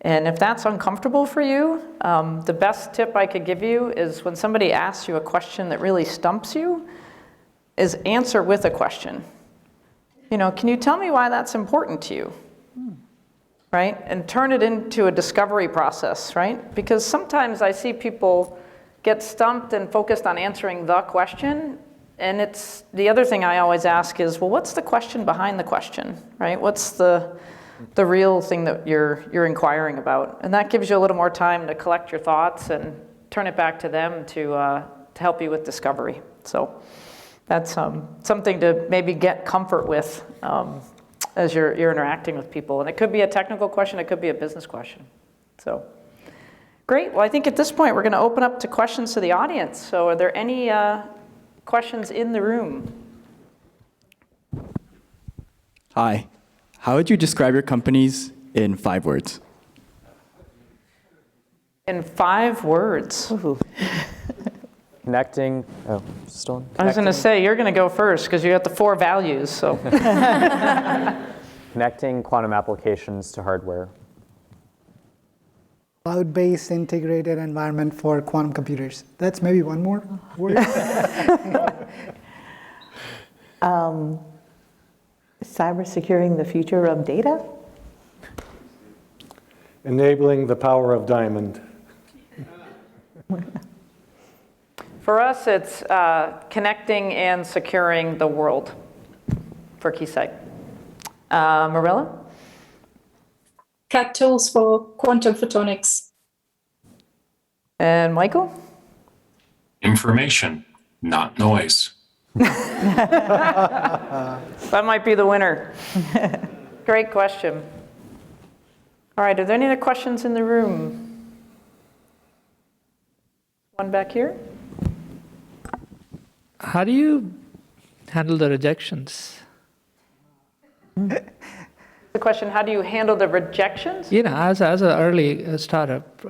And if that's uncomfortable for you, the best tip I could give you is when somebody asks you a question that really stumps you, is answer with a question. You know, can you tell me why that's important to you? Right? And turn it into a discovery process, right? Because sometimes I see people get stumped and focused on answering the question. And it's the other thing I always ask is, well, what's the question behind the question, right? What's the real thing that you're inquiring about? And that gives you a little more time to collect your thoughts and turn it back to them to help you with discovery. So that's something to maybe get comfort with as you're interacting with people. And it could be a technical question, it could be a business question. So, great. Well, I think at this point we're going to open up to questions to the audience. So are there any questions in the room? Hi. How would you describe your companies in 5 words? In 5 words. Connecting, oh, still. I was going to say, you're going to go first because you got the 4 values. So Connecting quantum applications to hardware. Cloud-based integrated environment for quantum computers. That's maybe one more word. Cyber securing the future of data? Enabling the power of diamond. for us, it's connecting and securing the world for Keysight. Mirella? CAD tools for quantum photonics. And Michael? Information, not noise. That might be the winner. Great question. All right, are there any other questions in the room? One back here. How do you handle the rejections? The question, how do you handle the rejections? You know, as an early startup,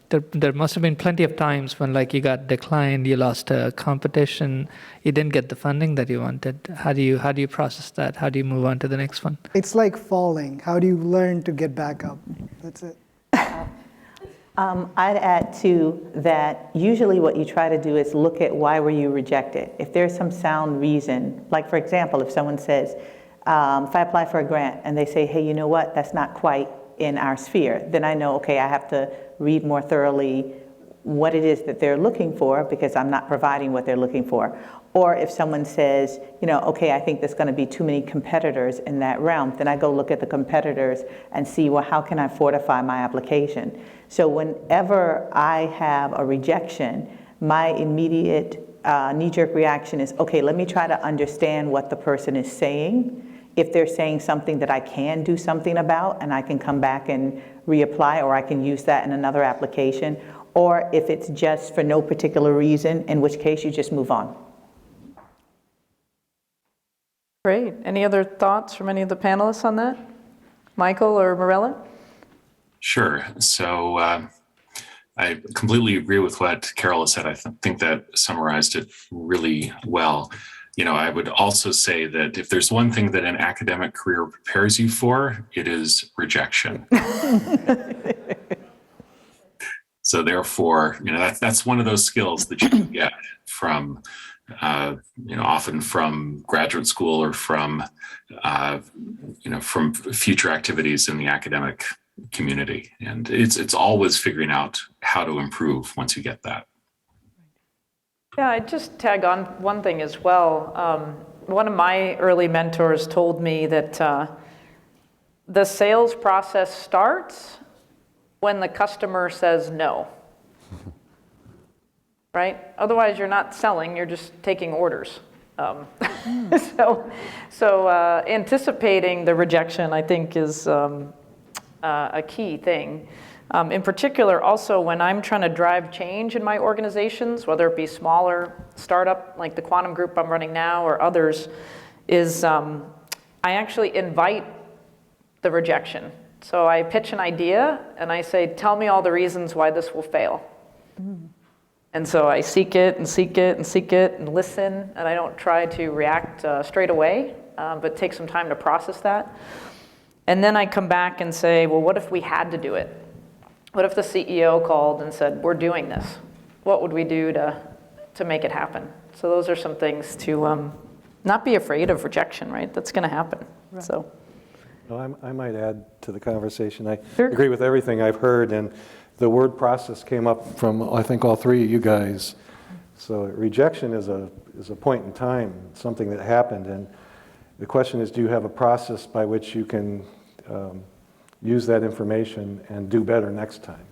there must have been plenty of times when like you got declined, you lost a competition, you didn't get the funding that you wanted. How do you process that? How do you move on to the next one? It's like falling. How do you learn to get back up? That's it. I'd add to that, usually what you try to do is look at why were you rejected. If there's some sound reason, like for example, if someone says, if I apply for a grant and they say, hey, you know what, that's not quite in our sphere, then I know, okay, I have to read more thoroughly what it is that they're looking for because I'm not providing what they're looking for. Or if someone says, you know, okay, I think there's going to be too many competitors in that realm, then I go look at the competitors and see, well, how can I fortify my application? So whenever I have a rejection, my immediate knee-jerk reaction is, okay, let me try to understand what the person is saying. If they're saying something that I can do something about and I can come back and reapply, or I can use that in another application, or if it's just for no particular reason, in which case you just move on. Great. Any other thoughts from any of the panelists on that? Michael or Mirella? Sure. So I completely agree with what Carol said. I think that summarized it really well. You know, I would also say that if there's one thing that an academic career prepares you for, it is rejection. So therefore, you know, that's one of those skills that you can get from, you know, often from graduate school or from, you know, from future activities in the academic community. And it's always figuring out how to improve once you get that. Yeah, I'd just tag on one thing as well. One of my early mentors told me that the sales process starts when the customer says no. Right? Otherwise, you're not selling, you're just taking orders. So anticipating the rejection, I think, is a key thing. In particular, also, when I'm trying to drive change in my organizations, whether it be smaller startup like the quantum group I'm running now or others, is I actually invite the rejection. So I pitch an idea and I say, tell me all the reasons why this will fail. And so I seek it and seek it and seek it and listen, and I don't try to react straight away, but take some time to process that. And then I come back and say, well, what if we had to do it? What if the CEO called and said, we're doing this? What would we do to make it happen? So those are some things to not be afraid of rejection, right? That's going to happen. Right. So. Well, I might add to the conversation. I Sure. agree with everything I've heard, and the word process came up from, I think, all three of you guys. So rejection is a point in time, something that happened, and the question is, do you have a process by which you can use that information and do better next time?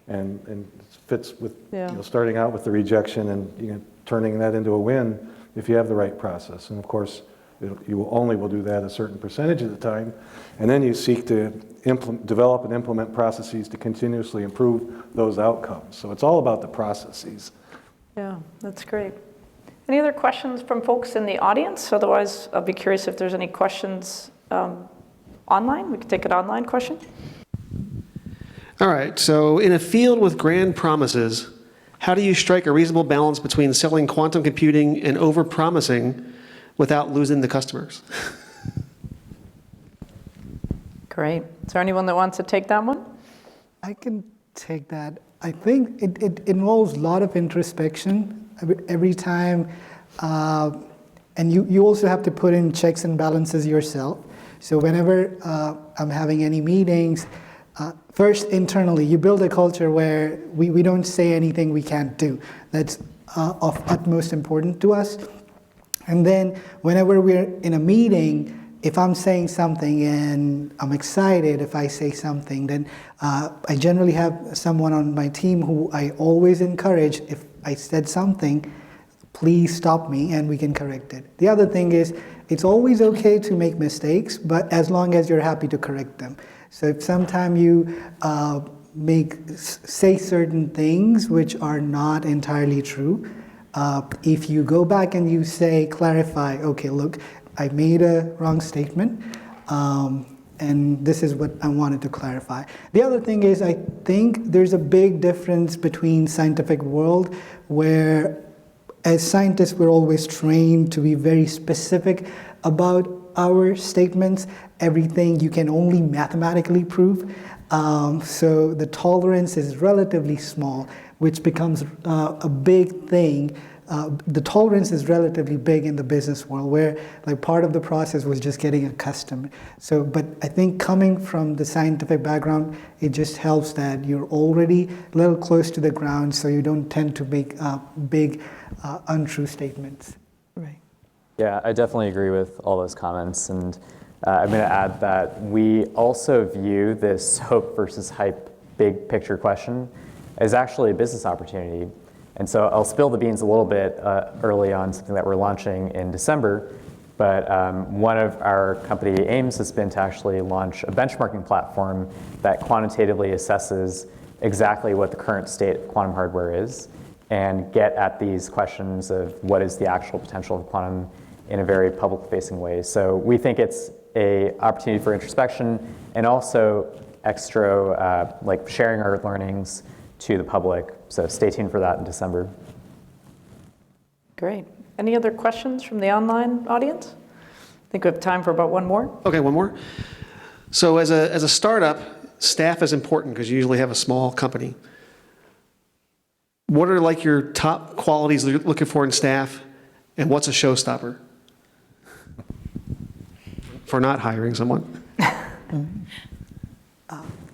And it fits with starting out with the rejection and turning that into a win if you have the right process. And of course, you will do that a certain percentage of the time, and then you seek to develop and implement processes to continuously improve those outcomes. So it's all about the processes. Yeah, that's great. Any other questions from folks in the audience? Otherwise, I'll be curious if there's any questions online. We could take an online question. All right, so in a field with grand promises, how do you strike a reasonable balance between selling quantum computing and over-promising without losing the customers? Great. Is there anyone that wants to take that one? I can take that. I think it involves a lot of introspection every time, and you also have to put in checks and balances yourself. So whenever I'm having any meetings, first internally, you build a culture where we don't say anything we can't do. That's of utmost importance to us. And then whenever we're in a meeting, if I'm saying something and I'm excited, if I say something, then I generally have someone on my team who I always encourage, if I said something, please stop me and we can correct it. The other thing is, it's always okay to make mistakes, but as long as you're happy to correct them. So if sometime you say certain things which are not entirely true, if you go back and you clarify, okay, look, I made a wrong statement, and this is what I wanted to clarify. The other thing is, I think there's a big difference between scientific world, where as scientists we're always trained to be very specific about our statements. Everything you can only mathematically prove. So the tolerance is relatively small, which becomes a big thing. The tolerance is relatively big in the business world, where like part of the process was just getting accustomed. So, but I think coming from the scientific background, it just helps that you're already a little close to the ground, so you don't tend to make big untrue statements. Right. Yeah, I definitely agree with all those comments, and I'm going to add that we also view this hope versus hype big picture question as actually a business opportunity. And so I'll spill the beans a little bit early on something that we're launching in December, but one of our company aims has been to actually launch a benchmarking platform that quantitatively assesses exactly what the current state of quantum hardware is and get at these questions of what is the actual potential of quantum in a very public-facing way. So we think it's an opportunity for introspection and also extra, like sharing our learnings to the public. So stay tuned for that in December. Great. Any other questions from the online audience? I think we have time for about one more. Okay, one more. So as a startup, staff is important because you usually have a small company. What are like your top qualities you're looking for in staff, and what's a showstopper for not hiring someone?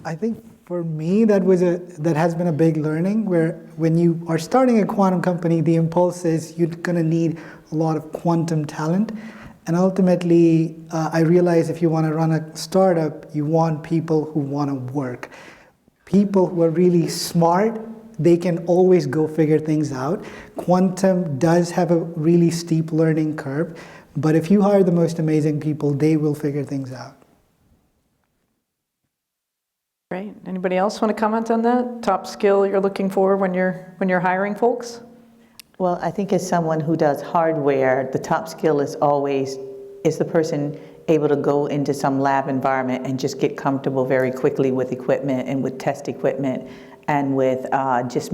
I think for me, that has been a big learning, where when you are starting a quantum company, the impulse is you're going to need a lot of quantum talent. And ultimately, I realized if you want to run a startup, you want people who want to work. People who are really smart, they can always go figure things out. Quantum does have a really steep learning curve, but if you hire the most amazing people, they will figure things out. Great. Anybody else want to comment on that? Top skill you're looking for when you're hiring folks? Well, I think as someone who does hardware, the top skill is the person able to go into some lab environment and just get comfortable very quickly with equipment and with test equipment and with just,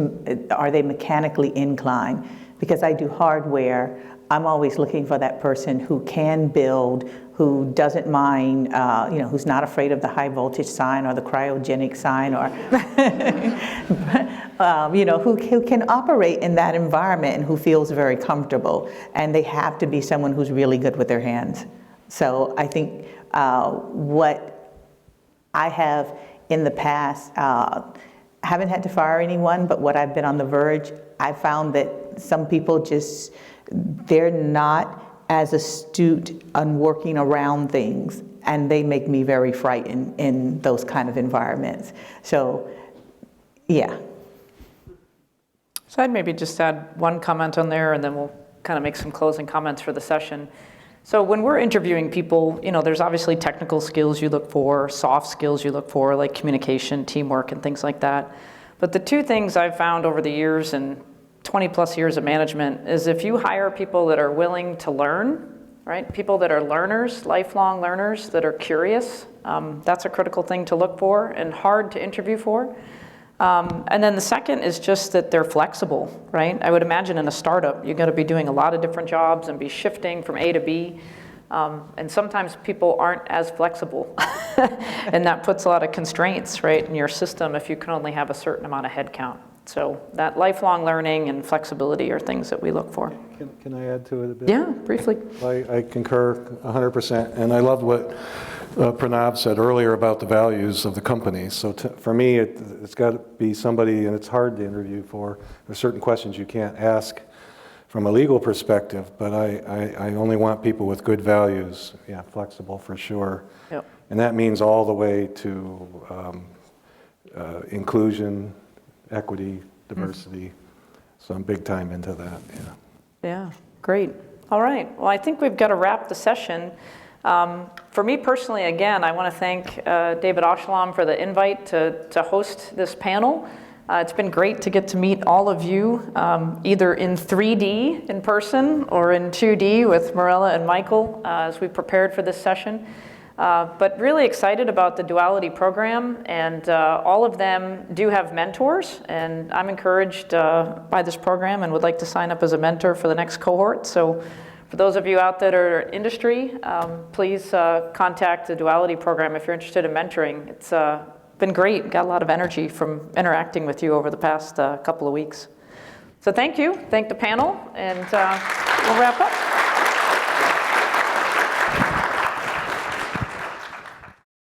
are they mechanically inclined? Because I do hardware, I'm always looking for that person who can build, who doesn't mind, who's not afraid of the high voltage sign or the cryogenic sign, or who can operate in that environment and who feels very comfortable. And they have to be someone who's really good with their hands. So I think what I have in the past, haven't had to fire anyone, but what I've been on the verge, I found that some people just, they're not as astute on working around things, and they make me very frightened in those kind of environments. So, yeah. So I'd maybe just add one comment on there, and then we'll kind of make some closing comments for the session. So when we're interviewing people, there's obviously technical skills you look for, soft skills you look for, like communication, teamwork, and things like that. But the two things I've found over the years, and 20 plus years of management, is if you hire people that are willing to learn, right? People that are learners, lifelong learners, that are curious, that's a critical thing to look for and hard to interview for. And then the second is just that they're flexible, right? I would imagine in a startup, you're gonna be doing a lot of different jobs and be shifting from A to B. And sometimes people aren't as flexible. And that puts a lot of constraints, right, in your system if you can only have a certain amount of headcount. So that lifelong learning and flexibility are things that we look for. Can I add to it a bit? Yeah, briefly. I concur 100%, and I loved what Pranav said earlier about the values of the company. So for me, it's got to be somebody, and it's hard to interview for. There's certain questions you can't ask from a legal perspective, but I only want people with good values. Yeah, flexible for sure. Yep. And that means all the way to inclusion, equity, diversity. So I'm big time into that, yeah. Yeah, great. All right, well, I think we've got to wrap the session. For me personally, again, I want to thank David Oshalom for the invite to host this panel. It's been great to get to meet all of you, either in 3D in person or in 2D with Mirella and Michael as we prepared for this session. But really excited about the duality program, and all of them do have mentors, and I'm encouraged by this program and would like to sign up as a mentor for the next cohort. So for those of you out that are industry, please contact the duality program if you're interested in mentoring. It's been great, got a lot of energy from interacting with you over the past couple of weeks. So thank you, thank the panel, and we'll wrap up.